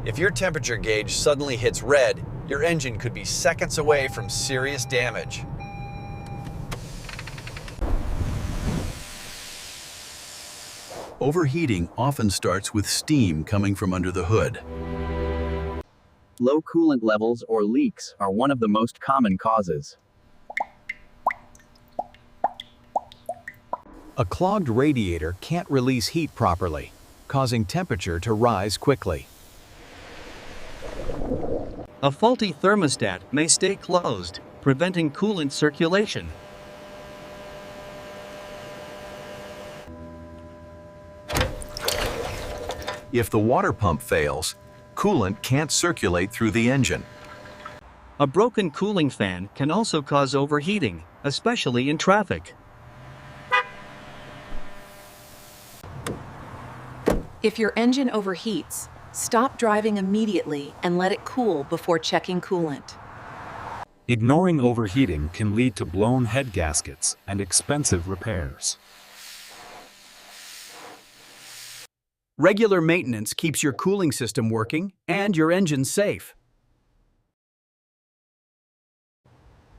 If your temperature gauge suddenly hits red, your engine could be seconds away from serious damage. Overheating often starts with steam coming from under the hood. Low coolant levels or leaks are one of the most common causes. A clogged radiator can't release heat properly, causing temperature to rise quickly. A faulty thermostat may stay closed, preventing coolant circulation. If the water pump fails, coolant can't circulate through the engine. A broken cooling fan can also cause overheating, especially in traffic. If your engine overheats, stop driving immediately and let it cool before checking coolant. Ignoring overheating can lead to blown head gaskets and expensive repairs. Regular maintenance keeps your cooling system working and your engine safe.